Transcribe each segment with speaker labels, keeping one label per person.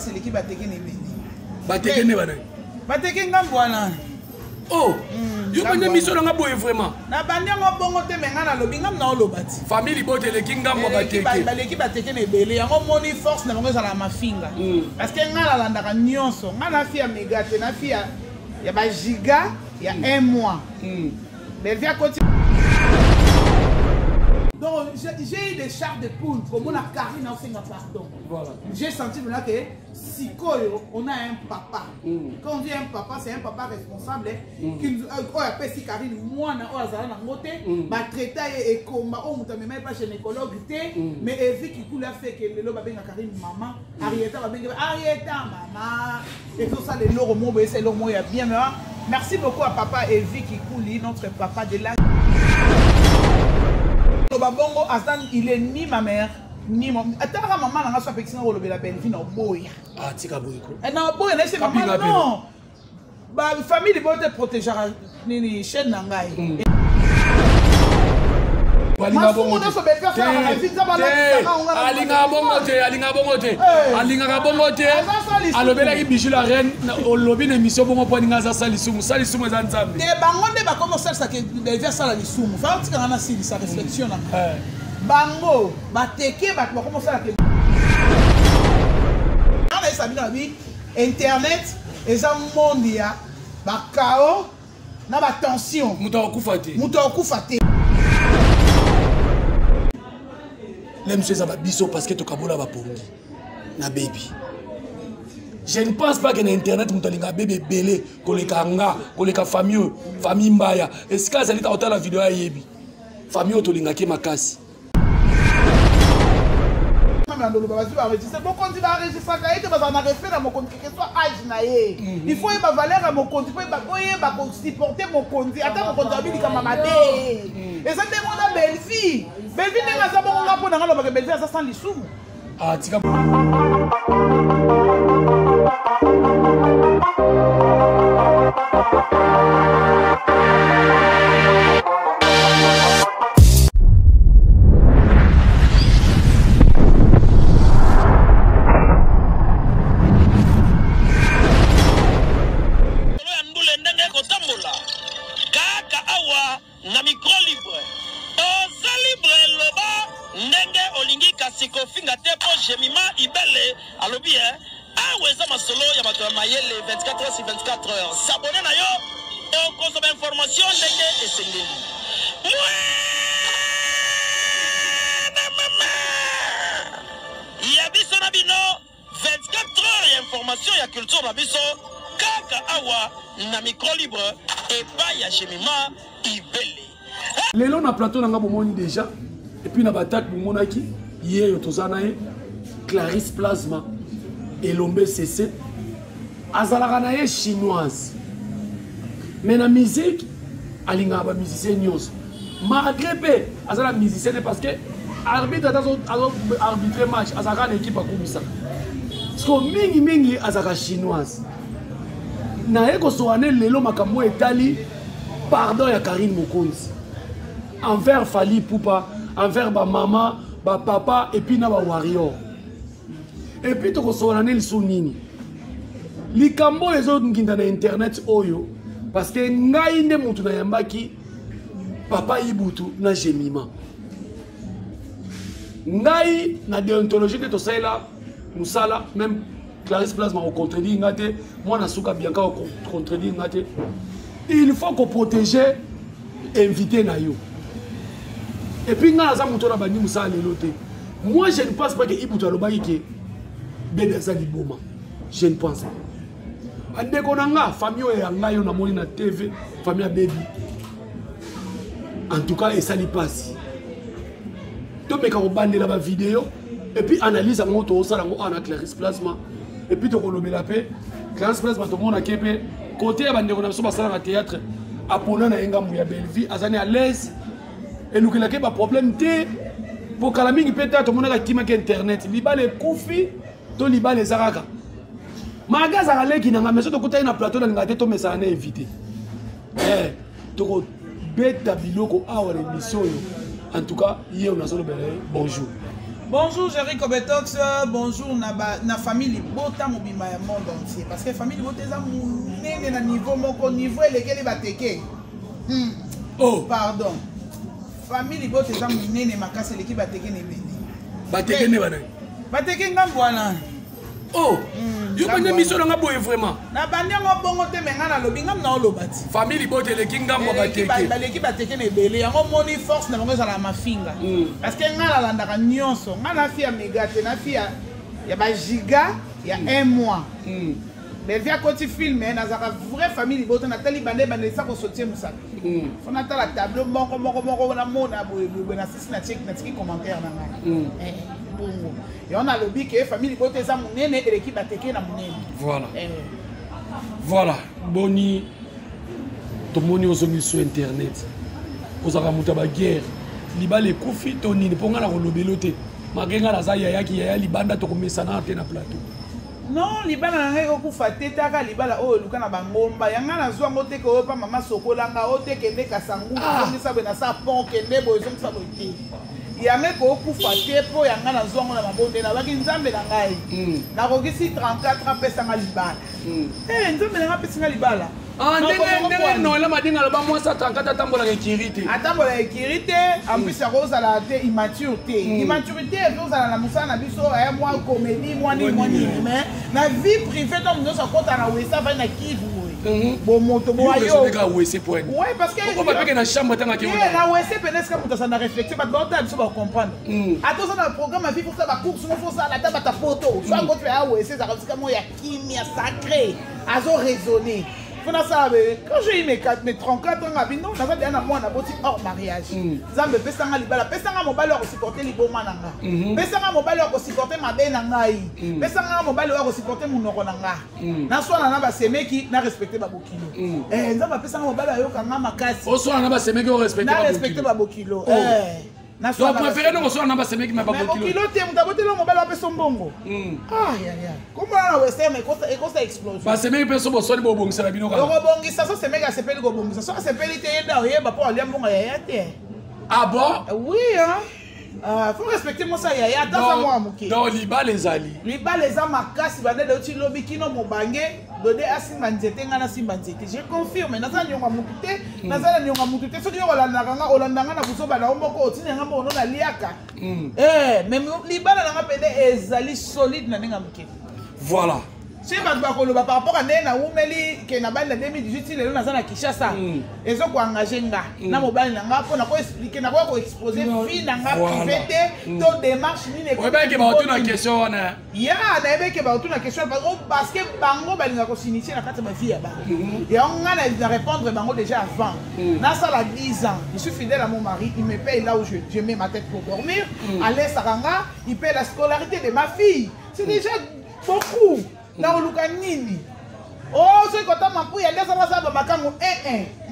Speaker 1: place l'équipe bateke ne beni.
Speaker 2: Bateke ne bana.
Speaker 1: Bateke ngambo wana.
Speaker 2: Oh, yo connais mission nga boye vraiment.
Speaker 1: Na banyango bongo te menga na lobi ngam na olobati.
Speaker 2: Famille bote le kingamba bateke.
Speaker 1: L'équipe bateke ne belé yango moni force na bango za la mafinga. Parce que nga la landaka nyonso, nga na fia mega te na fia ya ba giga ya 1 mois. Mais via continue. Donc j'ai eu des chars de poule comme on a Karine en fait pardon. Voilà. J'ai senti là que si on a un papa. Quand on dit un papa, c'est un papa responsable qui appelle si Karine moi na ozala na ngote ba traiter et combat on mutame même pas gynécologue mais Evi qui coule a fait que le ba benga Karine maman Arieta ba benga Arieta maman et tout ça les loro mo c'est le mot ya bien mais merci beaucoup à papa Evi qui coule notre papa de là. Bongo Azan il est ni ma mère ni mon attends maman n'a pas fait que la belle vie non boy
Speaker 2: ah tika boy ko
Speaker 1: non boy c'est maman non ba famille de bote protéger ni chaîne nangai
Speaker 2: alinga bongote alinga bongote alobela ki bijou la reine olobi na émission bongo po ninga za salisumu za nzambe
Speaker 1: te bango nde ba commencer ça que devait ça la lisumu fa tika na sili sa réflexion na bango bateke ba commencer la ana sabina bi internet eza mondia ba kao na ba tension
Speaker 2: muto okufa te les messieurs ça va biso parce que tu kabola va pongi na baby. Je ne pense pas que na internet mutalinga bébé belé koleka nga koleka famille mbaya. Est-ce que ça lit autant la vidéo yebi. Famille otolinga ke makasi.
Speaker 1: C'est bon quand tu vas enregistrer ça tu vas en refaire dans mon compte que soit âge na ye. Il faut ma valeur à mon compte, il faut supporter mon compte. Attends mon compte habili comme mamadé. Et ça demande à belle-fille. Belle-fille n'est pas ça bon on pour dans le belle-fille ça sans les sous.
Speaker 2: Ah tika
Speaker 3: s'abonner na yo on consomme information ndenge esengeli ya biso na bino 24 heures ya information ya culture na biso kaka awa na micro libre et pas ya Jemima Ibele
Speaker 2: lelo na plateau nanga bomoni déjà et puis na batak bomonaki hier yo tozana ye Clarisse Plasma et Lombe CC azalaka na ye chinoise mais na musique alinga ba musicien nyonso malgré pe azala musicien parce que arbitre azo arbitrer match azaka na équipe akumisa parce que mingi azaka chinoise na ye kosoane lelo makambo etali pardon ya Karine Mokonzi envers Fally Ipupa envers ba maman ba papa et puis na ba warrior et puis to kosoane lisu nini likambo ezo nginda na internet oyo parce que ngai nde mutu na yambaki papa Ibutu na Jemima ngai na déontologie de tosala musala même Clarisse Plasma au contredit ngate moi na suka Bianca au contredit ngate il faut qu'on protéger invité na yo et puis nga za mutu na bandi musala lelo te moi je ne pense pas que Ibutu alobaki ke bébé za liboma je ne pense pas andeko nanga famille ya ngayo na moni na TV famille ya baby en tout cas esali pasi to meka ko bandela ba vidéo et puis analyse en moto osala ngo ana Clarisse Plasma et puis to kolobela pe Clarisse Plasma to mona kepe côté ya bandeko na biso basala na théâtre apona na engambu ya belle vie azani à l'aise et lukela ke ba problème te pour kala mingi peta to mona ka kima ke internet libale kufi to libale zaraka magaza aleki na ngameso to kutana na plateau na ngate to mesa na invité to ko beta biloko awa l'émission en tout cas hier on a solo bonjour
Speaker 1: Bonjour Jerry Kobetox, bonjour na famille Libota mobimba ya monde entier parce que famille Libota eza munene na niveau moko niveau elekeli bateke. Oh pardon. Famille Libota eza munene makasi eleki bateke ne bende.
Speaker 2: Bateke ne bana.
Speaker 1: Bateke ngambo wana.
Speaker 2: Oh. Yo bande mission nga boye vraiment.
Speaker 1: Na bande ngo bongo te menga na lobi ngam na olobati.
Speaker 2: Famille Libota eleki ngambo bateke.
Speaker 1: Baleki bateke ne bele yango moni force na bango za la mafinga. Parce que nga la landaka nyonso, nga na fia megate na fia ya ba giga ya 1 mois. Mais via côté film na za vraie famille Libota na tali bande bande ça ko sortir musaka. Faut na ta la tableau moko na mona boye na sisi na check na tiki commentaire na nga. Bongo. Et on a le bic et famille Libota eza munene et l'équipe bateke na munene.
Speaker 2: Voilà. Voilà. Boni tomoni ozongi sur internet. Ozaka muta ba guerre. Libala ekufi to nini ponga na kolobelo te. Makenga na za yaya ki yaya libanda to komesana te na plateau.
Speaker 1: Non, libala na ngai okufa te taka libala oyo luka na bangomba. Yanga na zwa ngote ko pa mama sokolanga o te kende kasangu. Zongi sabe na sa pont kende boyo zongi sabe te. Yanga ko okufa te po yanga na zwa ngona mabonde na baki nzambe na ngai. Na kokisi 34 ans pesa nga libala. Nzambe na nga pesa nga libala.
Speaker 2: Ah, ndenge noela madinga la ba moi ça 34 atambola sécurité.
Speaker 1: Atambola sécurité, en plus ça rose à la immaturité. Immaturité rose à la musa na biso ya moi comédie moi ni mais na vie privée donc nous ça compte na wesa va na kivu. Bon moto boyo. Ouais parce que
Speaker 2: on va pas que na chambre tanga ki.
Speaker 1: Na wesa peut-être que muta ça na réfléchir pas donc ça va comprendre. Attends ça dans le programme vie pour ça va course non faut ça la table ta photo. Soit quand tu as wesa ça comme moi ya kimia sacré. Azo raisonner. Quand j'ai eu mes 34 ans, je suis hors mariage. Zambe pesanga libala, pesanga mobile pour supporter liboma nanga. Pesanga mobile pour supporter ma belle nangai. Pesanga mobile pour supporter mon oronanga. Na soa na ba semeki na respecter ba bokilo. Nzamba pesanga mobile yo kanga makasi.
Speaker 2: O soa na ba semeki o respecter
Speaker 1: ba bokilo.
Speaker 2: Donc préféré non soit na ba semeki ma ba bokilo.
Speaker 1: Kilo te mutabote lo mobile wa peso mbongo. Comment na wese me kosa explosion.
Speaker 2: Ba semeki peso bo soni bo bongisa la bino ka.
Speaker 1: Ko bongisa so semeki asepeli ko bongisa. So asepeli te yenda oyeba po alia mbongo ya te.
Speaker 2: Ah bon?
Speaker 1: Oui hein. Faut respecter moi ça yaya attends moi muke.
Speaker 2: Donc liba les ali.
Speaker 1: Liba les amakasi bande de ti lobi kino mobange dode asimba nzete ngana simba nzete. Je confirme na za nyonga mukute na za nyonga mukute so yo olandanga olandanga na buso bana omboko otina ngamba ono na liaka. Même liba na nga pede ezali solide na ninga muke.
Speaker 2: Voilà.
Speaker 1: Si par rapport à Nena Oumeli qui est en 2018, il est à Kinshasa. Ils ont engagé nga. Na mobile nanga pour na ko expliquer na ko exposer fi nanga privé to démarche ni ne.
Speaker 2: Ouais ben que ba tuna question wana.
Speaker 1: Ya na ebe que ba tuna question parce que bango ba linga ko s'initier na kati ma vie ya ba. Et on a répondre bango déjà avant. Na ça la 10 ans. Je suis fidèle à mon mari, il me paye là où je mets ma tête pour dormir. Allez Saranga, il paye la scolarité de ma fille. C'est déjà beaucoup. Na oluka nini oh c'est quand ma pouille elle ça va ça makango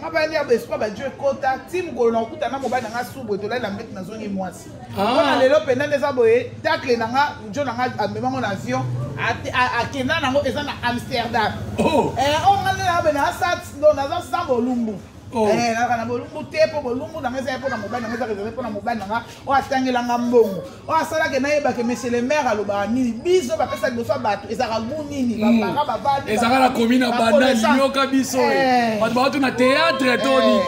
Speaker 1: ma ba ni abespa ba Dieu kota tim ko na okuta na mobile nga subo to la mettre na zone mwasi on lelo penda neza boye tacle na nga jo na nga amema mon avion a kena na ngo eza na Amsterdam on ngale na ba na sat do na za sambo lumbu na bolumbu te po bolumbu na ngeza po na mobile na ngeza réservé po na mobile na nga o atangela nga mbongo o asala ke na yeba ke monsieur le maire aloba nini biso ba pesa liboso bato ezaka bu nini ba para ba bandi
Speaker 2: ezaka la commune banda lioka biso bato ba na théâtre toni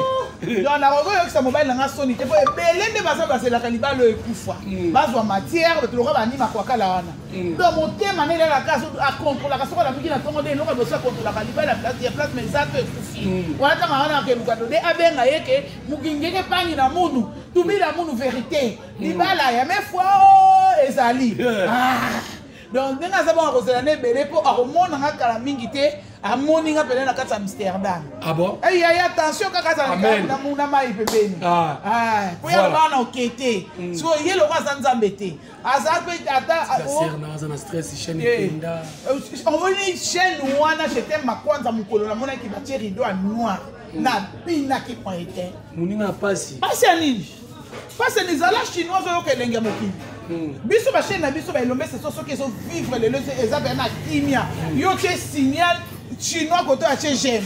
Speaker 1: donc na rogo yo kisa mobile na nga soni te po ebele nde baza baselaka libalo ekufa bazwa matière bato loka banima kwa kala wana donc motema nele la kaso a contrôler la kaso la miki na tongo de loka bosa contrôler la libalo la place mais ça te ekufi wana tanga wana ke lukato de abenga yeke mukingeke pangi na munu tubila munu vérité libala ya me fois ezali donc ndenga za ba kozela ne belé po akomona nga kala mingi te amoni nga pele na kati Amsterdam.
Speaker 2: Ah bon?
Speaker 1: Eh ya attention kaka za na muna mai pembeni. Po ya bana okete. So yelo kwa zanzambe te. Aza pe ata
Speaker 2: serna na stress chaîne penda.
Speaker 1: On veut une chaîne wana j'étais ma kwanza mukolo na mona ki ba rideau noir na pina ki pointe.
Speaker 2: Muninga pasi.
Speaker 1: Pasi nini? Pasi ni zala chinois yo kelenge mokili. Biso ba chaîne na biso ba elombe c'est so que so vivre les ezaba na kimia. Yo te signal chinois côté à j'aime.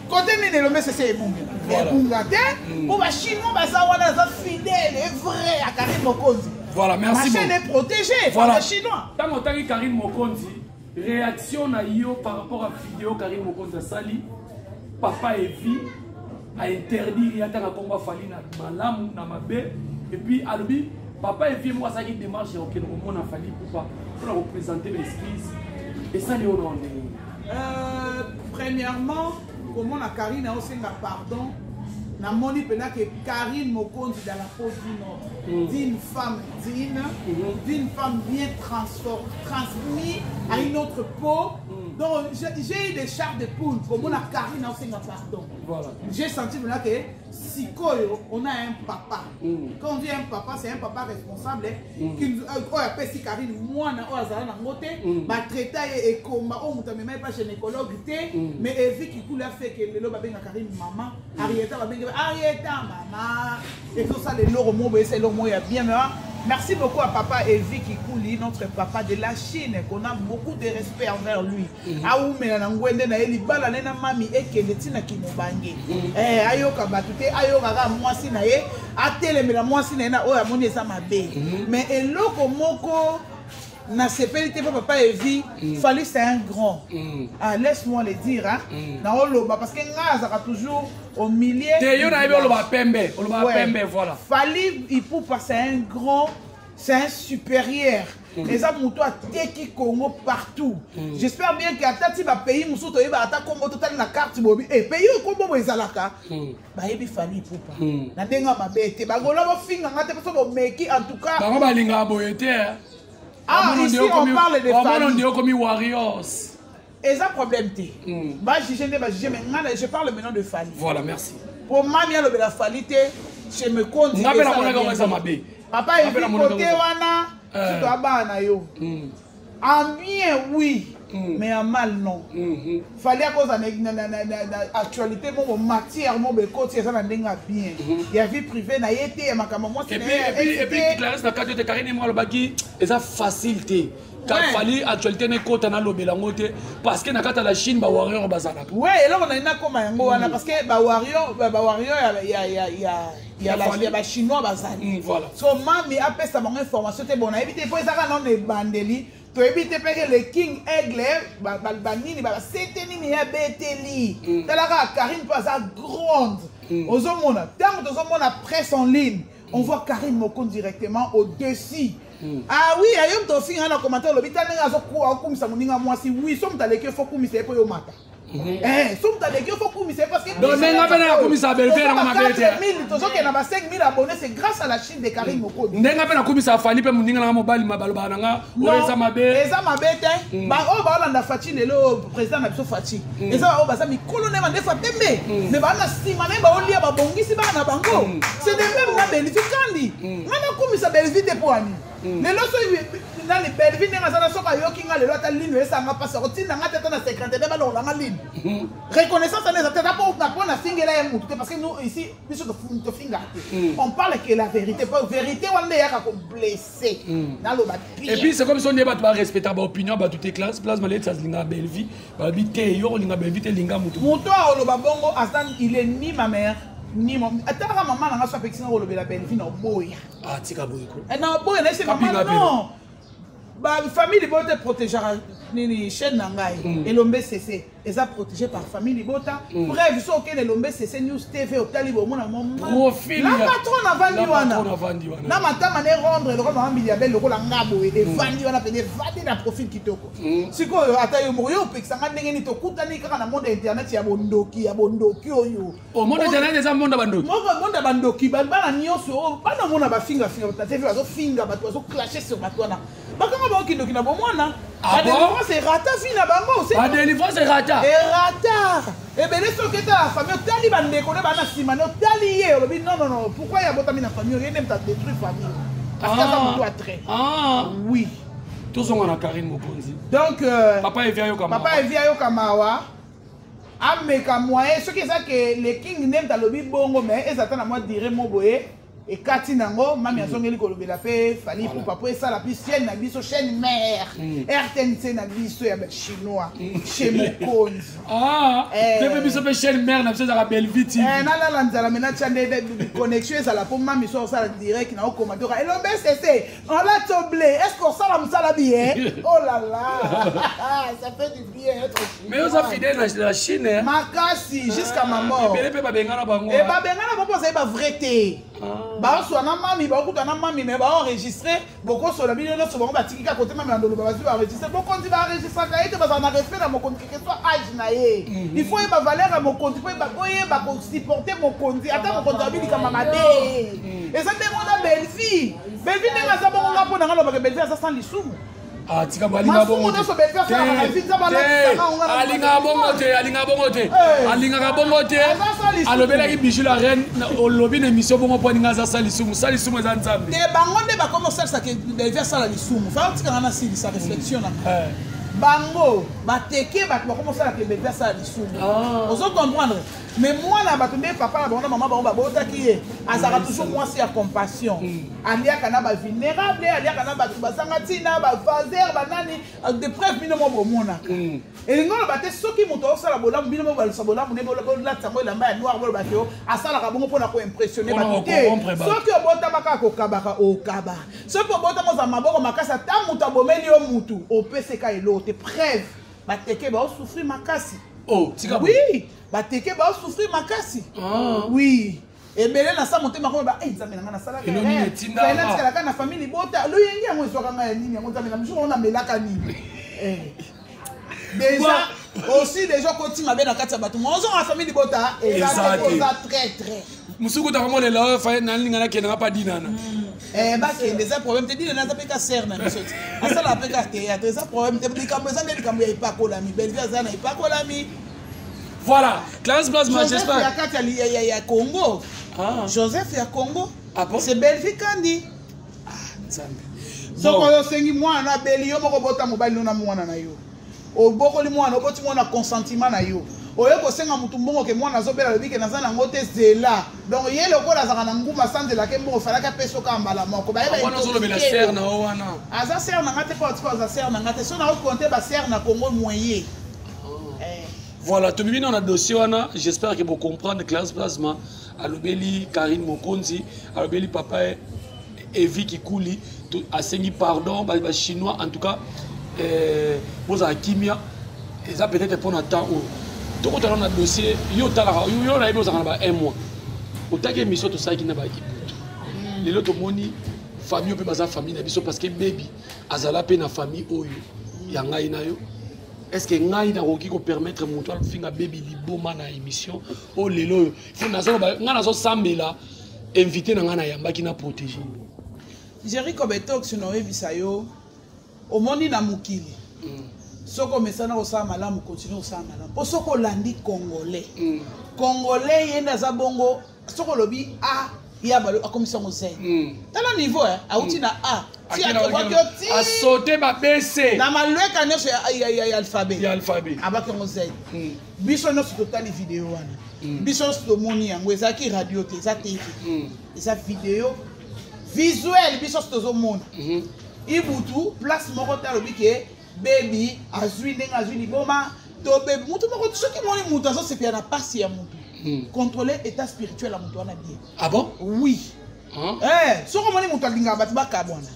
Speaker 1: Côté ni elombe c'est ebunga. Ebunga te. Pour ba chinois ba za wana za fidèle vrai à Karine Mokonzi.
Speaker 2: Voilà, merci.
Speaker 1: Ma chaîne est protégée par les Chinois.
Speaker 2: Tant que Karine Mokonzi, réaction à yo par rapport à la vidéo Karine Mokonzi a sali, papa Evi a interdit, il y a un combat fallu na malam na mabe, et puis albi, papa Evi moi ça qui démarche au Kenya on a fallu pour représenter l'esquisse. Et ça,
Speaker 1: premièrement, comment la Karine a aussi un pardon. Na moni pena que Karine Mokonzi dans la peau d'une femme digne, d'une femme bien transmise à une autre peau. Donc j'ai eu des chars de poule, comment la Karine a aussi un pardon. Voilà. J'ai senti là que si on a un papa. Quand on dit un papa, c'est un papa responsable qui nous a si Karine moi na ozala na ngote ba traiter et combat on muta même pas gynécologue mais Evi qui coule fait que le ba benga Karine maman Arieta ba benga Arieta maman et tout ça les loro mo c'est le mot bien mais merci beaucoup à papa Evi qui coule notre papa de la Chine qu'on a beaucoup de respect envers lui a umela na ngwende na eli bala na mami ekende tina kimobange ayoka batute ayoka ga mwasi na ye atelemela mwasi na ye na oyo amoni eza mabe mais eloko moko na sepelite papa Evi fallait c'est un grand laisse-moi le dire hein na oloba parce que ngaza toujours au milieu
Speaker 2: de yo na ibe oloba pembe voilà
Speaker 1: fallait il pour passer un grand c'est un supérieur les amoutous à Teki Congo partout. J'espère bien qu'à Tati va payer Moussouto et va attaquer Congo total la carte bobi et payer au Congo Ezalaka. Bah ebi fali poupa. Na denga mabe te bagola ba finga ngate parce que meki en tout cas.
Speaker 2: Ba ba linga boyete.
Speaker 1: Ah ici on parle de
Speaker 2: famille. On dit comme warriors.
Speaker 1: Et ça problème te. Bah juger mais je parle maintenant de Fali.
Speaker 2: Voilà, merci.
Speaker 1: Pour moi bien le la Fali te je me compte.
Speaker 2: Ngapela mona comme ça mabe.
Speaker 1: Papa ebi côté wana tu dois bana yo. En bien oui. Mais en mal non. Fallait à cause de l'actualité, mon matière, mon côté, ça n'a pas bien. Il y a vie privée, na été, ma maman, c'est
Speaker 2: et puis, Clarisse, la carte de Karine, moi, le bagui, c'est facilité. Quand fallait actualité n'est côté na lobelangote parce que na kata la Chine ba warrior bazana.
Speaker 1: Ouais, et là on a une comme un parce que ba warrior il y a la chinois bazana. Voilà. So mami a fait sa bonne information te bon, éviter pour ça non les bandeli. Tu évites que le King Aigle, Balbanini, Séténini, Beteli, Talara, Karine passe à grande. Aux hommes, tant que nous avons presse en ligne, on voit Karine Mokonzi directement au-dessus. Ah oui, il y a un film dans le commentaire, le bitan n'a pas quoi comme ça, moi si oui, sommes allés que faut comme c'est pour au matin. Sommes allés que faut comme c'est parce que
Speaker 2: donc n'a pas comme ça belle faire ma bête.
Speaker 1: 4000, tous qui n'a pas 5000 abonnés, c'est grâce à la Chine de Karine Mokonzi.
Speaker 2: N'a pas comme ça fani pe mundinga na mobile mabaloba nanga, o eza mabe.
Speaker 1: Eza mabete, ba o ba landa Fati lelo président na biso Fati. Eza o ba za mikolo ne mande fa pembe. Mais ba na sima ne ba olia ba bongisi ba na bango. C'est de même na bénéficandi. Ngana comme ça bénéfice pour ani. Les lois dans les belles vignes, on a soka yoki nga le loi ligne et ça m'a pas sorti na ngata tana 50 de ballon la ligne. Reconnaissance on est à tête pour na finger là parce que nous ici biso de finger. On parle que la vérité pas vérité on est à blessé dans le bâtiment.
Speaker 2: Et puis c'est comme si on débat pas respecter ba opinion ba toutes les classes place malais ça linga belle vie ba bité yo linga belle vie te linga mutu.
Speaker 1: Muto o lo babongo Astan il est ni ma mère ni mon atara maman na so affection o lo bela belle vie no boya.
Speaker 2: Ah tika boyiko.
Speaker 1: Non boya na c'est maman non. Bah famille libota protégera ni chaîne nangai et l'ombe cc et ça protégé par famille libota bref so que l'ombe cc news tv au talibo mona mon
Speaker 2: profil
Speaker 1: la patron avandi wana na matama ne rendre le rendre ambi belle le la ngabo et vandi wana pe vandi na profil kitoko siko ata yo moyo pekisanga ndenge ni tokutani kaka na monde internet ya bondoki oyo
Speaker 2: au monde internet eza monde
Speaker 1: bandoki bana nyonso bana mona ba finga tv bazo finga bato bazo clasher sur bato wana bakanga ba okindo kina bomwana la délivrance c'est rata fina bango c'est
Speaker 2: la délivrance c'est rata
Speaker 1: et rata et ben les soketa la famille tali bande ko bana sima no tali ye obi non pourquoi ya botami na famille rien même ta détruire famille parce que ça doit très oui
Speaker 2: tous on a Karine Mokonzi
Speaker 1: donc
Speaker 2: papa
Speaker 1: Evia yo kamawa ameka moyen ce qui ça que les king n'aiment ta lobi bongo mais ils attendent à moi dire mo boye et kati nango mami azongeli kolobela pe fali pour papa ça la plus chaîne na biso chaîne mère RTNC na biso ya chinois chez Mokonzi
Speaker 2: bébé biso pe chaîne mère na biso za belle vite
Speaker 1: na la nzala mena chande de connexion ça la pour mami so ça direct na commentaire et l'obé c'est on l'a toblé est-ce qu'on ça la msala bien oh là là ça fait du bien être
Speaker 2: mais on a fidèle la Chine
Speaker 1: makasi jusqu'à ma mort
Speaker 2: et ba bengana bango
Speaker 1: et ba bengana bango c'est pas vrai ba so na mami ba kuta na mami mais ba enregistrer beaucoup sur la vidéo no so ba tikika côté mami ndolo ba ba enregistrer beaucoup on va enregistrer ka ete ba na respect na mokonzi que soit âge na ye il faut ba valeur à mokonzi faut ba boye ba supporter mokonzi ata mokonzi abili kama made et ça demande à belle-fille belle-fille nga za bongo ngapo na ngalo ba belle-fille ça sans lisumu
Speaker 2: tika balinga bongo alinga bongo te alobelaki bijou la reine olobi na émission bongo po ninga za salisumu za nzambe
Speaker 1: te bango nde bakoma osalisa ke belle sala lisumu fa otikanga na silisa réflexion na bango bateke bato bakoma osala ke belle sala lisumu ozo comprendre mais moi na bato nde papa na bango na mama bango babotaki ye azalaka toujours mwasi ya compassion aliaka na bavulnérable aliaka na bato bazanga ntina bavaser banani de preuve bino mo bomona elingo loba te soki moto osala bolamu bino mo balisa bolamu nde bolatango elamba ya noir boloba te asalaka bongo mpona koimpressionne bato te soki obota baka kokabaka okaba soki obota moza maboko makasi ata moto abomeli yo mutu opeseka elo te preuve bateke baosouffrir makasi oui bateke baosouffrir makasi oui ebele na sa motema ko ba nzambe nanga na sala ka na famille bota lo yengi yango ezoka nga ya nini yango nzambe na mjuro na melaka nini déjà aussi déjà koti mabe na kati ya bato mozo na famille bota eza très très
Speaker 2: musuku ta komo le la fa na linga na kena pa dinana
Speaker 1: ba ke des problèmes te dit na za peka ser na biso asala peka te ya des problèmes te dikambo za ndeli kambo ya ipakola mi belle za na ipakola mi
Speaker 2: voilà Clarence Plasma j'espère
Speaker 1: ya kati ya Congo Joseph ya Congo c'est Belvi Kandi
Speaker 2: nzambe
Speaker 1: soko yo sengi mwana beli yo moko bota mobile no na mwana na yo obokoli mwana oboti mwana consentiment na yo oyo kosenga mutu mbongo ke mwana azobela lobike naza nango te zela donc ye lokola azaka na nguma sanzela ke mbongo falaka peso ka mbala moko bayeba
Speaker 2: wana zolobela ser na wana
Speaker 1: aza ser na ngate pas aza ser na ngate so na compter ba ser na Congo moyen
Speaker 2: voilà tu me na dossier wana j'espère que vous comprendre Clarence Plasma alobeli Karine Mokonzi alobeli papa Evi Kikuli asengi pardon ba chinois en tout cas vous a kimia et ça peut-être pour un temps où tout quand on a dossier yo talaka yo na besoin ba un mois otaki émission to ça qui na ba ibutu les autres moni famille peut baza famille na biso parce que baby azala pe na famille oyo ya ngai na yo est-ce que ngai na roki ko permettre moto al finga baby liboma na émission o lelo faut na zo nga na zo sambela invité na nga na yamba ki na protéger
Speaker 1: Jericho Betox no ebisayo omoni na mukili soko mesana osala malamu continue osala malamu po soko landi congolais congolais yenda za bongo soko lobi a ya balo akomisa mo zen tala niveau auti na a ti
Speaker 2: a sauter ba BC
Speaker 1: na malweka nyonso ya alphabet abaki mo zen biso no totali vidéo wana biso to moni yango ezaki radio te za TV eza vidéo visuel biso to mona ibutu place moko talobi ke baby azwi ndenge azwi liboma to baby mutu moko soki moni mutu azo sepia na pasi ya mutu contrôler état spirituel à mutu wana bien
Speaker 2: ah bon
Speaker 1: oui soko moni mutu alinga batu bakabwana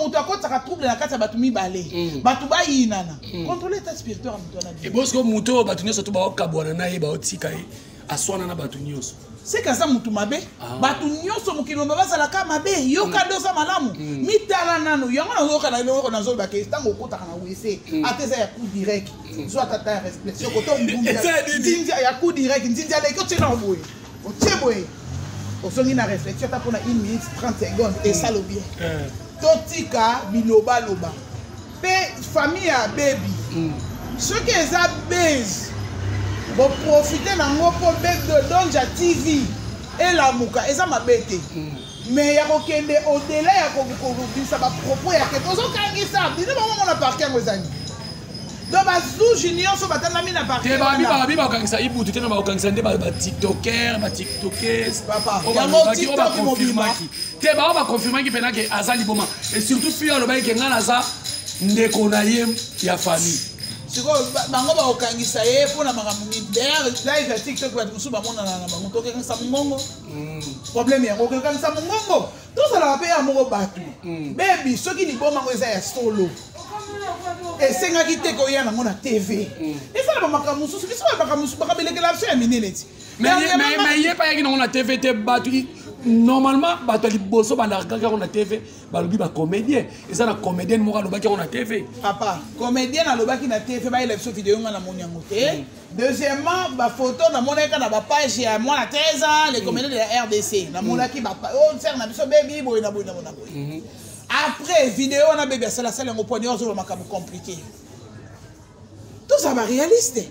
Speaker 1: mutu akotaka trouble na kati ya batu mibale batu bayinana contrôler état spirituel à mutu wana bien
Speaker 2: et bosko mutu batu nyonso to bakabwana na ye baotika ye aswana na batu nyonso
Speaker 1: c'est que ça mutu mabe batu nyonso mukino bazala ka mabe yoka dosa malamu mitala nanu yango na yoka na loko na zolba ke tango kotaka na wese ateza ya coup direct zo atata réflexion koto mbumbi ndinja ya coup direct ndinja le ko tena boye o teboye o songi na réflexion ta pona 1 minute 30 secondes et ça lo bien totika biloba loba pe famille ya baby ce que ça base bon profiter nango po bec de Donja TV et la muka eza mabete mais ya kokende au delà ya ko bisa ba propos ya ke tozo kangisa dino ba mona parquet ngo zani donc bazou junior so batandami na parti
Speaker 2: babi bakangisa ibutu te na bakangisa nde batiktoker
Speaker 1: papa yango tiktok mobima
Speaker 2: te bao bakonfirmaki mpena ke aza liboma et surtout fille alobaki ke ngai naza ndeko na ye ya famille
Speaker 1: sikoyo bango bakokangisa ye mpona makambo nini d'ailleurs live ya tiktok bato mosusu bamonana na bango tokekangisa mongongo problème yango okekangisa mongongo tozalaka mpe ya moko bato bebi soki libomango eza ya solo esengaki te koya nango na tv ezala bamakambo mosusu biso bamakambo mosusu bakabelekela biso ya minene ti
Speaker 2: mais ye pa yaki nango na tv te bato normalement bato ya liboso balakaki yango na tv balobi bacomédien eza na comédienne moko alobaki yango na tv
Speaker 1: papa comédienne alobaki na tv bayela biso video nga na moni yango te deuxièmement bafoto namonaka na bapage ya mwana 13 ans les comédiens de la RDC namonaki ser na biso bebi boye na boye na boye après vidéo wana bebi asalasala yango poni ozoba makambo compliqué tout ça va réaliste.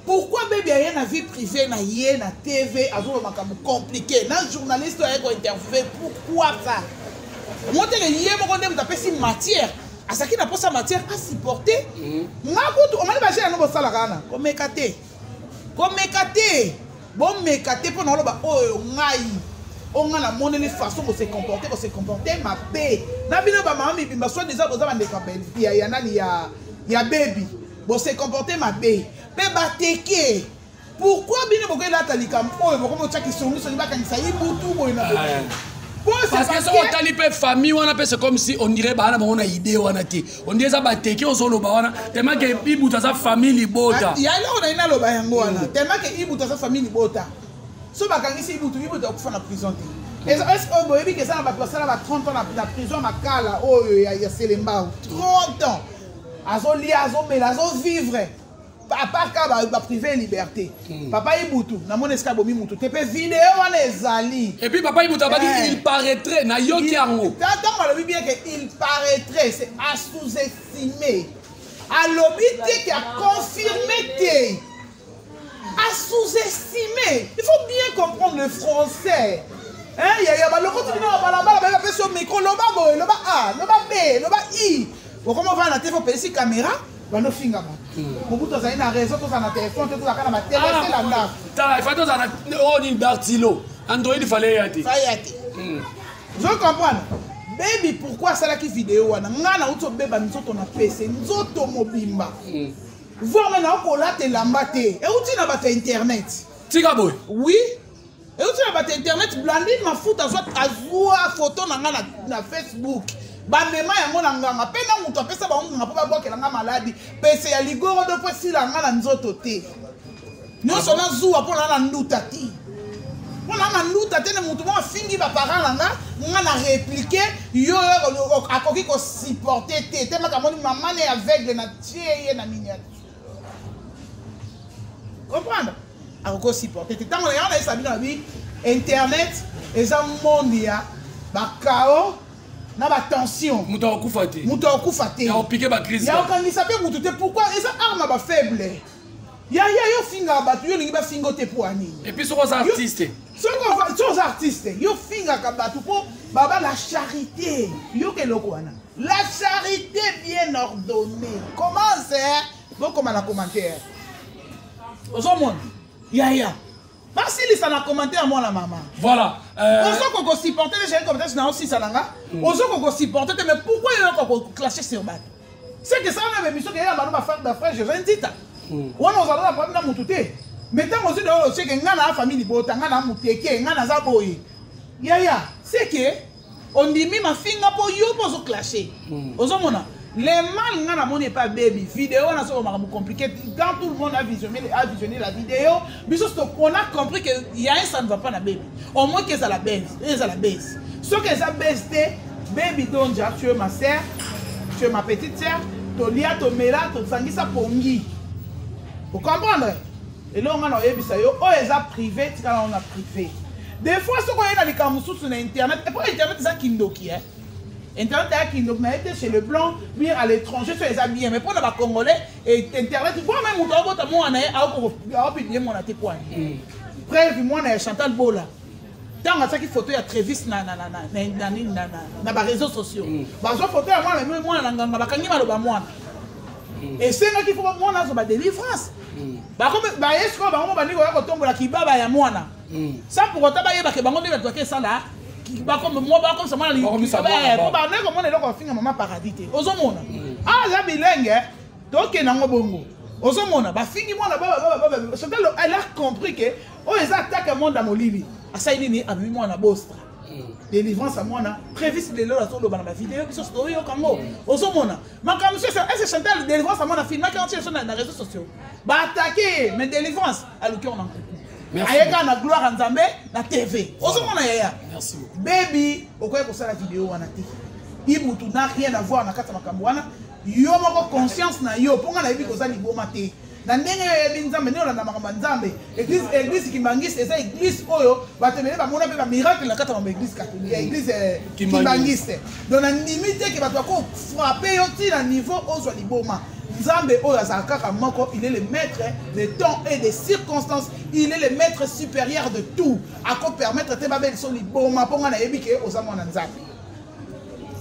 Speaker 1: Pourquoi bébé a une vie privée na yé na TV a joué makambo compliqué na journaliste a été interviewé pourquoi ça moi te yé mo konde mtape si matière à ça qui n'a pas sa matière à supporter ngakutu on m'a dit ba no sala kana ko mekate bon mekate pour no ba oyo ngai on a la monnaie façon de se comporter ma paix na bino ba mama bimba soit déjà boza bande kabel ya nani ya baby bon se comporter ma paix pe bateke pourquoi bino boko la talika oyo boko mo tsaki songi songi bakanisa ibutu boy na parce
Speaker 2: que so otali pe famille wana pe c'est comme si on dirait ba na bona idée wana te on dirait ça bateke ozolo ba wana tellement que ibutu sa famille libota
Speaker 1: ya la on a ina loba yango wana tellement que ibutu sa famille libota so bakangisi ibutu akufa na prison te est-ce que boyebi que ça na ba passer ba 30 ans na prison makala oyo ya Selemba 30 ans azo vivre à part ka ba privé liberté papa Ibutu na mon eska bomi mutu te pe vidéo wana ezali
Speaker 2: et puis papa Ibutu abaki il paraîtrait na yoki yango
Speaker 1: tant on le bien que il paraîtrait c'est à sous-estimer à l'obité qui a confirmé te à sous-estimer il faut bien comprendre le français hein il y a ba loko tu na ba la personne micro loba boy loba a loba b loba i comment va la télé faut payer caméra bano finga ba mobutu azali na réseau to na téléphone to za kana ba télé c'est la ndaf
Speaker 2: ta il faut to za na on une Bartilo Android il fallait yati
Speaker 1: je comprends baby pourquoi ça la ki vidéo wana ngana uto beba nzoto na PC nzoto mobimba voir maintenant ko la te lambate et uti na ba internet
Speaker 2: tika boy
Speaker 1: oui et uti na ba internet Blandine mafuta soit azua photo na ngana na Facebook bamema yango na nganga pe na mutu apesa baonganga po babokelanga maladi pese ya ligoro do po esilanga na nzoto te nyonso nazuwa mpo na nduta ti mpo na nduta te ne mutu moko afingi baparent nanga nga na réplique yo akoki kosupporte te te makamoni mama ne aveugle na tie ye na miniature comprendre akoki kosupporte te ntango na yango na yesa bino abi internet eza monde ya bakao na ba tension
Speaker 2: muto akufa te ya opiquer ba crise
Speaker 1: ya okangisa pe mutu te pourquoi eza arme ba faible ya yo finga batu yo lingi ba fingo te pour ani
Speaker 2: et puis soko artiste
Speaker 1: soko artiste yo finga ka batu po baba la charité yo ke lokwana la charité bien ordonnée comment c'est bon comme na commentaire au monde ya basilisa na commentaire moi la maman
Speaker 2: voilà
Speaker 1: on peut supporter les gens comme ça na aussi salanga on peut supporter mais pourquoi il faut clasher sur bateau c'est que ça on a émission que ya ba frère je viens dire on nous a la problème na mututé mais tant aussi de c'est que ngana la famille bota ngana muteke ngana za boye ya c'est que on dit mi ma finga po yo po clasher ozomona les mal n'a pas pas baby vidéo on a ça compliqué quand tout le monde a visionné la vidéo on a compris que y a un ça ne va pas la baby au moins que ça la baisse ce que ça baisse baby donc tu es ma sœur tu es ma petite sœur to lia to mela to sangisa pongi vous comprendre et là on a ebisa yo o eza privé tika on a privé des fois ce qu'on a les kamusu sur internet et pour internet ça kindoki hein. Internet a été chez le blanc, bien à l'étranger, sur les habillés. Mais pour les Congolais, et Internet, moi même, moi, Chantal Bola. Tant que ça qui photo, il y a Trévis dans les réseaux sociaux. Parce que photo, moi, Et c'est là qu'il faut que moi on a délivrance. Bah comme bah est-ce que bah on va dire que tombe la kibaba ya mwana. Ça pour autant bah que bango ne doit que ça là. Bah comme moi bah comme ça moi la bah bah ne comme on est là qu'on finit maman paradis. Ozomona. Ah la bilingue donc nango bongo. Ozomona ba fingi mwana ba Chantal elle a compris que oh ils attaquent monde à Molili. Asa ini abi mwana bostra. Délivrance à moi na préviste de l'heure dans la vidéo qui sont story au Congo ozomona makambo c'est Chantal délivrance à moi na film quand tu es sur les réseaux sociaux ba attaquer mais délivrance à le cœur na merci ayeka na gloire nzambe na TV ozomona yaya merci baby okoye ko sala vidéo wana te ibutu na rien à voir na kata makambo wana yo moko conscience na yo ponga na yebi ko sala liboma te na ndenge ya nzambe ndio na makambo nzambe église kimbangiste eza église oyo batemele ba mona pe ba miracle na kata ma église catholique église kimbangiste donc na limite ke bato ko frapper yo ti na niveau ozwa liboma nzambe oyo azakaka moko il est le maître des temps et des circonstances il est le maître supérieur de tout ako permettre te babel so liboma ponga na yebi ke ozamona nzambe.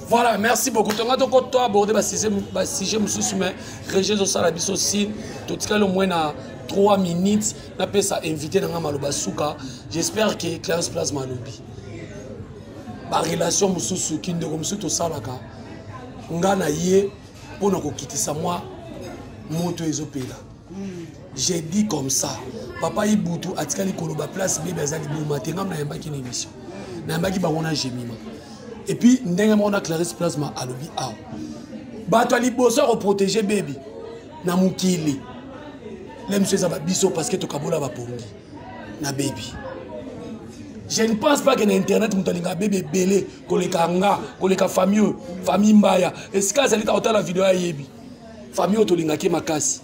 Speaker 2: Voilà, merci beaucoup. Tu as abordé le sujet, mais Régis Osala Bisso Signe, tu as au moins 3 minutes, tu as invité dans Maloba Souka. J'espère que Clarence Place Malobi. La relation Moussou qui ne comme tout ça là, ngana yé pour nous quitter ça moi, moto ezopela. J'ai dit comme ça. Papa Iboutu a dit que Koloba Place bébé azali boumate ngam na yamba ki émission. Na yamba ki bangona jemima. Et puis, nous avons Clarisse Plasma à l'objet. Bato ali bosso protéger bébé. Na mukili. Les monsieur ça va biso parce que tu kabola va pongi. Na baby. Je ne pense pas que na internet mutalinga bébé belé koleka nga, koleka famille mbaya. Est-ce que ça lita ota la vidéo yebi. Famille tolinga ke makasi.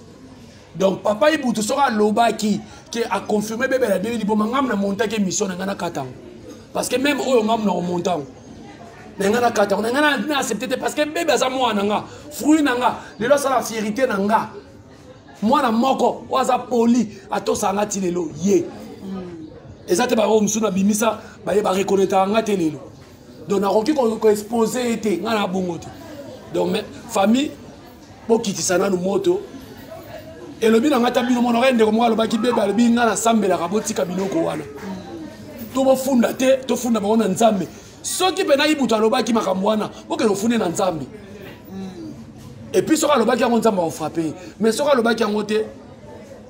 Speaker 2: Donc papa Iboutu sera loba qui a confirmé bébé la bébé li bomangam na monta ke mission na ngana katang. Parce que même oyo ngam na montant. Nengana kata nengana accepté parce que bébé za moi nanga fruit nanga lelo ça la fierté nanga moi na moko waza poli ato sanga ti lelo ye ezate ba o msuna bimisa ba ye ba reconnaître nga te lelo donc na roki ko exposer été ngana bongo te donc famille bo kitisana no moto et le bina ngata bino mono rende ko mo aloba ki bébé alobi ngana sambela ka botika binoko wana to bo funda te to funda ba ona nzambe soki pena Iboutu alobaki makambo wana oke ofune na nzambe et puis soki alobaki yango nzambe ofrapper mais soki alobaki yango te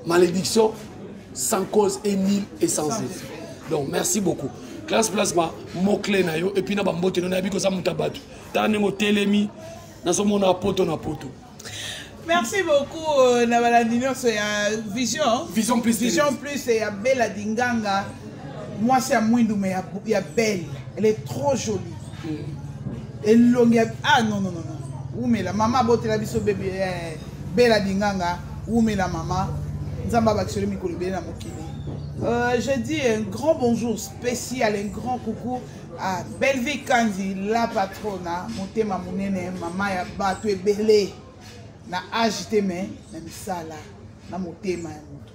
Speaker 2: malédiction sans cause et nul et sans effet. Donc merci beaucoup. Classe plasma mot clé na yo et puis na bambote na yabi ko sa mutabatu tanengo telemi na so mona poto na poto.
Speaker 1: Merci beaucoup na balandino so ya vision plus et ya Bella Dinganga. Moi c'est à Mwindu mais il y a Belle. Elle est trop jolie. Elle longue. Ah non. Où mais la maman botte la biso bébé Bella Dinganga. Où mais la maman. Nzamba bakisole mikolo bele na mokili. Je dis un grand bonjour spécial, un grand coucou à Belleville Kandi, la patrona, motema munene, maman ya bato ebele. Na agité mais na misala na motema ya moto.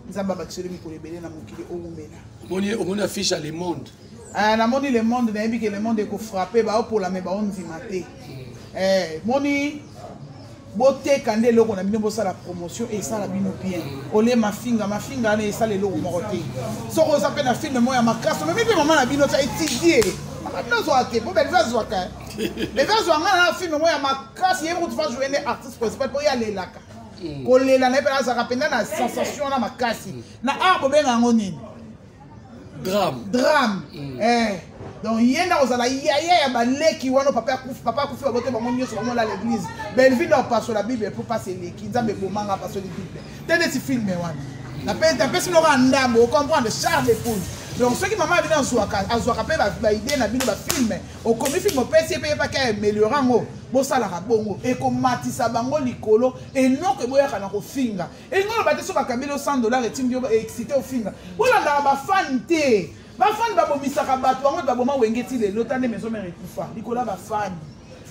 Speaker 1: Nzamba bakisole mikolo bele na mokili o umela.
Speaker 2: On affiche à Le Monde.
Speaker 1: Na moni Le Monde na yebi que Le Monde ko frapper ba pour la me ba on vimate. Moni bote kande loko na bino bo sala promotion et ça la bino bien. Ole mafinga na ça le loko morote. So ko ça na film mo ya makaso mais bi maman na bino ta étudier. Maman zo ake po bel vazo aka. Le vazo nga na film mo ya makaso yebo tu fa jouer un artiste principal pour y aller là ka. Ko lela na pela za rapenda na sensation na makasi. Na arbo benga ngoni. Drame. Donc yenda ozala ya baleki wana papa kufi babote bango nyonso bango la l'église. Belleville na passe la Bible pour passer leki nzambe bomanga passe la Bible. Tende si film wana. Na pente pesi no ndambo o comprendre Charles de Poule. Donc ceux qui maman vient azwaka pe ba idée na bino ba film o komi film pesi pe pa ka améliorer ngo bo sala ka bongo e ko matisa bango likolo et non que boya kana ko finga. Et ngolo ba te so ba kabilo $100 et timbi excité au finga. Bola na ba fan te. Ba fan ba bomisaka bato bango ba boma wengeti le lotane maison mère ekufa. Likola ba fan.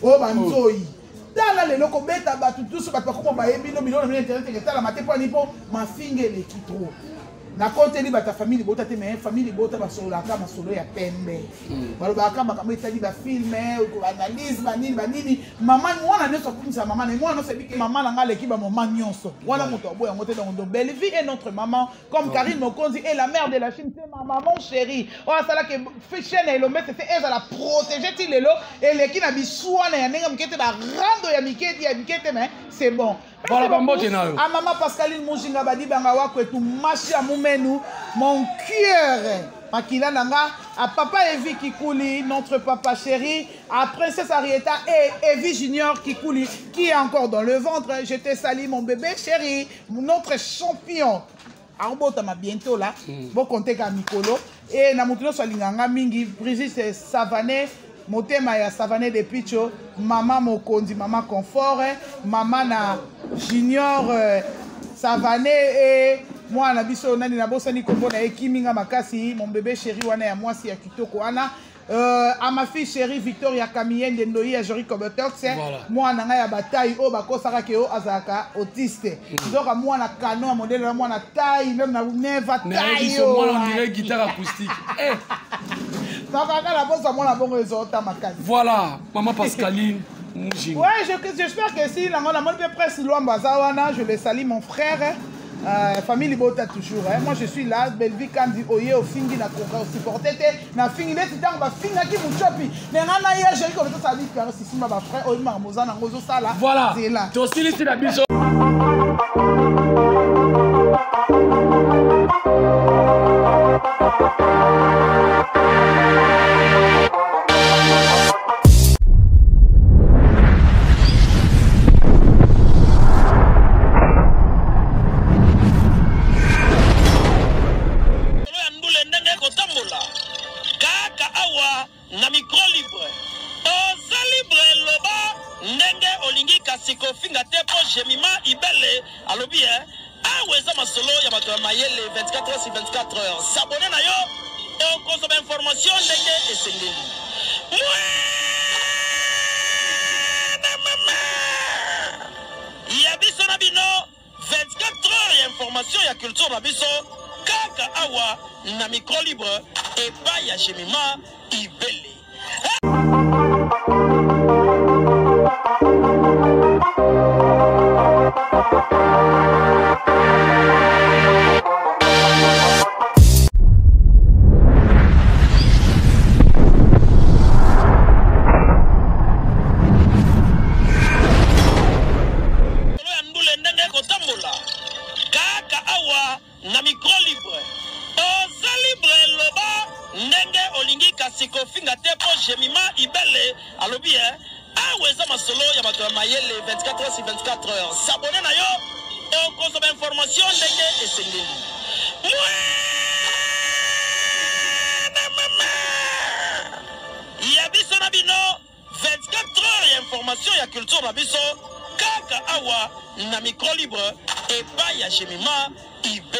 Speaker 1: O banzoi. Tala le loko beta bato tous bato ko ba yebi no bilona na internet ke tala mate po ni po ma finga le kitro. na compte li bata famille bota te mais famille bota ba solo la kama solo ya pembe balo ba kama kama itali ba film ko analyse ba nini maman mwana ne so kumisa maman et moi non c'est que maman nga l'équipe ba maman nyonso wana moto boy ngote dans belle vie et notre maman comme Karine Mokonzi est la mère de la Chine c'est ma maman chérie oh ça là que chaîne et l'homme c'est elle la protéger ti lelo et les qui na biswana ya nenga mkete ba rando ya mikete mais c'est bon.
Speaker 2: Voilà,
Speaker 1: à maman Pascaline Mujinga Badi Bangawa Kwetu Machi Amoumenu, mon cœur. Makila Nanga, à papa Evie Kikouli, notre papa chéri, à princesse Arietta et Evie Junior Kikouli, qui est encore dans le ventre. Je te salue mon bébé chéri, notre champion. Arbota ma bientôt là, bon compter qu'à Mikolo. Et Namutino Salinganga Mingi, Brigitte Savané. Motema ya Savané de Picho, maman Mokondi, maman Confort, maman na Junior Savané et moi na biso nani na bosa ni kombo na Ekiminga Makasi, mon bébé chéri wana ya mwasi ya kitoko wana. À ma fille chérie Victoria Camille de Ndoyi à Jori Kobotox, moi na ya bataille o bakosaka ke o azaka autiste. Donc moi na canon à modèle moi na taille même na neva taille.
Speaker 2: Moi on dirait guitare acoustique.
Speaker 1: Voilà,
Speaker 2: maman Pascaline.
Speaker 1: Ouais, j'espère que si la presse je le salue mon frère. Famille Libota toujours. Moi je suis là, Belvi Kandi Oye au Fingi na Koka supporté na Fingi les titans ba Finga ki muchopi. Mais nana ya j'ai comme ça dit faire si ma frère Oye Marmoza na ngozo sala.
Speaker 2: Voilà. Tu aussi ici la biso.
Speaker 3: S'abonner na yo, on consomme information ndenge esengeli. Ya biso na bino 24 heures ya information ya culture na biso kaka awa na micro libre et pas ya Jemima Ibele. S'abonner na yo, on consomme information ndenge esengeli. Ya biso na bino 24 heures ya information ya culture na biso kaka awa na micro libre et pas ya Jemima Ibele.